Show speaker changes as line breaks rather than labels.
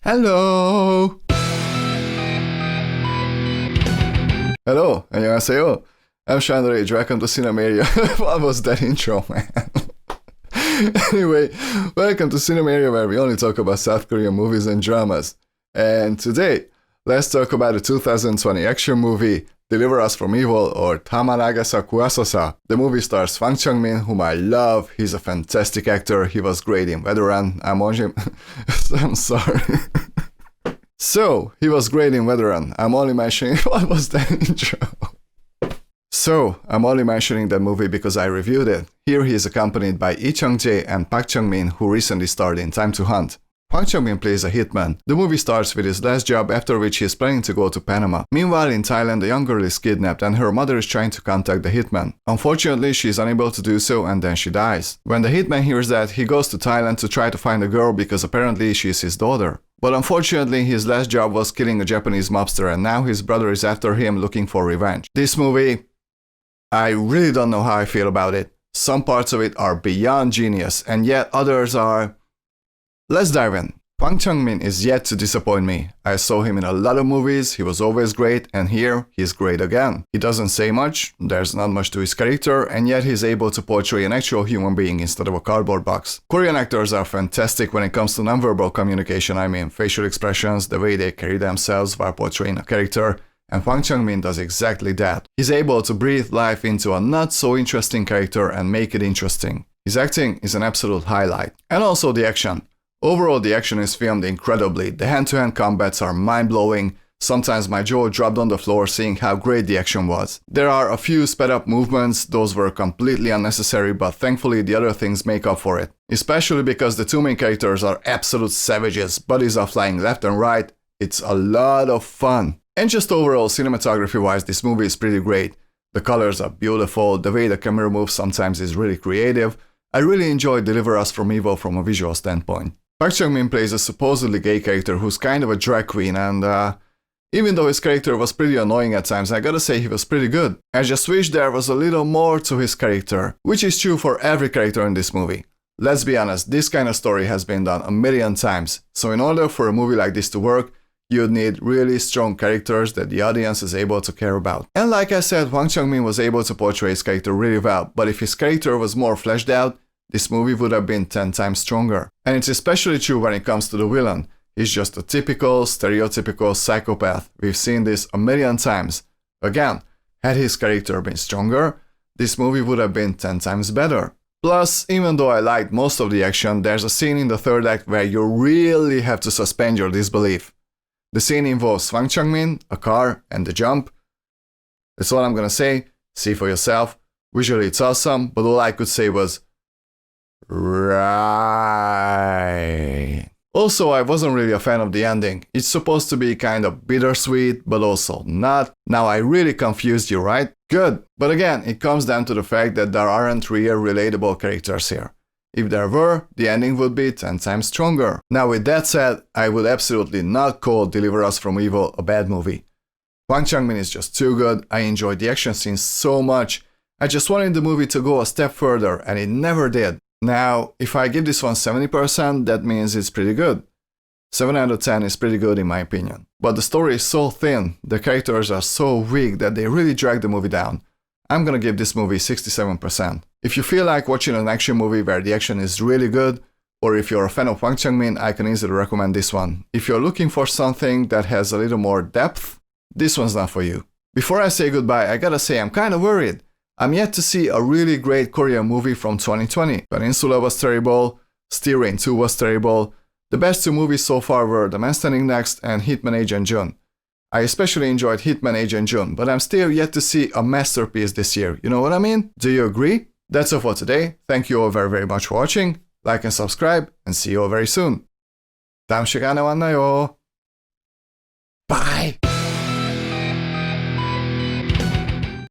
Hello! Hello, 안녕하세요. I'm Chandra. Welcome to Cinemarea. What was that intro, man? Anyway, welcome to Cinemarea, where we only talk about South Korean movies and dramas. And today, let's talk about the 2020 action movie Deliver Us from Evil, or Tamaragasa Kuasosa. The movie stars Hwang Jung-min, whom I love. He's a fantastic actor. He was great in Veteran. I'm sorry. So, he was great in Veteran. I'm only mentioning... What was that intro? So, I'm only mentioning that movie because I reviewed it. Here he is accompanied by Jung-jae and Park Jung-min, who recently starred in Time to Hunt. Hwang Jung-min plays a hitman. The movie starts with his last job, after which he is planning to go to Panama. Meanwhile, in Thailand, a young girl is kidnapped and her mother is trying to contact the hitman. Unfortunately, she is unable to do so and then she dies. When the hitman hears that, he goes to Thailand to try to find the girl because apparently she is his daughter. But unfortunately, his last job was killing a Japanese mobster and now his brother is after him looking for revenge. This movie, I really don't know how I feel about it. Some parts of it are beyond genius and yet others are... Let's dive in. Hwang Jung-min is yet to disappoint me. I saw him in a lot of movies, he was always great, and here, he's great again. He doesn't say much, there's not much to his character, and yet he's able to portray an actual human being instead of a cardboard box. Korean actors are fantastic when it comes to nonverbal communication, I mean facial expressions, the way they carry themselves while portraying a character, and Hwang Jung-min does exactly that. He's able to breathe life into a not so interesting character and make it interesting. His acting is an absolute highlight. And also the action. Overall, the action is filmed incredibly. The hand-to-hand combats are mind-blowing. Sometimes my jaw dropped on the floor seeing how great the action was. There are a few sped-up movements, those were completely unnecessary, but thankfully the other things make up for it. Especially because the two main characters are absolute savages, bodies are flying left and right. It's a lot of fun. And just overall, cinematography-wise, this movie is pretty great. The colors are beautiful, the way the camera moves sometimes is really creative. I really enjoy Deliver Us from Evil from a visual standpoint. Park Jung-min plays a supposedly gay character who's kind of a drag queen and even though his character was pretty annoying at times, I gotta say he was pretty good. I just wish there was a little more to his character, which is true for every character in this movie. Let's be honest, this kind of story has been done a million times, so in order for a movie like this to work, you'd need really strong characters that the audience is able to care about. And like I said, Hwang Jung-min was able to portray his character really well, but if his character was more fleshed out, this movie would have been 10 times stronger. And it's especially true when it comes to the villain. He's just a typical, stereotypical psychopath. We've seen this a million times. Again, had his character been stronger, this movie would have been 10 times better. Plus, even though I liked most of the action, there's a scene in the third act where you really have to suspend your disbelief. The scene involves Hwang Jung-min, a car, and the jump. That's all I'm gonna say. See for yourself. Visually it's awesome, but all I could say was right. Also, I wasn't really a fan of the ending. It's supposed to be kind of bittersweet, but also not. Now I really confused you, right? Good. But again, it comes down to the fact that there aren't real relatable characters here. If there were, the ending would be 10 times stronger. Now with that said, I would absolutely not call Deliver Us from Evil a bad movie. Hwang Jung-min is just too good. I enjoyed the action scenes so much. I just wanted the movie to go a step further, and it never did. Now, if I give this one 70%, that means it's pretty good. 7 out of 10 is pretty good in my opinion. But the story is so thin, the characters are so weak that they really drag the movie down. I'm gonna give this movie 67%. If you feel like watching an action movie where the action is really good, or if you're a fan of Hwang Jung-min, I can easily recommend this one. If you're looking for something that has a little more depth, this one's not for you. Before I say goodbye, I gotta say I'm kinda worried. I'm yet to see a really great Korean movie from 2020. Peninsula was terrible, Steel Rain 2 was terrible. The best two movies so far were The Man Standing Next and Hitman Agent Jun. I especially enjoyed Hitman Agent Jun, but I'm still yet to see a masterpiece this year, you know what I mean? Do you agree? That's all for today. Thank you all very much for watching. Like and subscribe, and see you all very soon. 다음 시간에 만나요. Bye!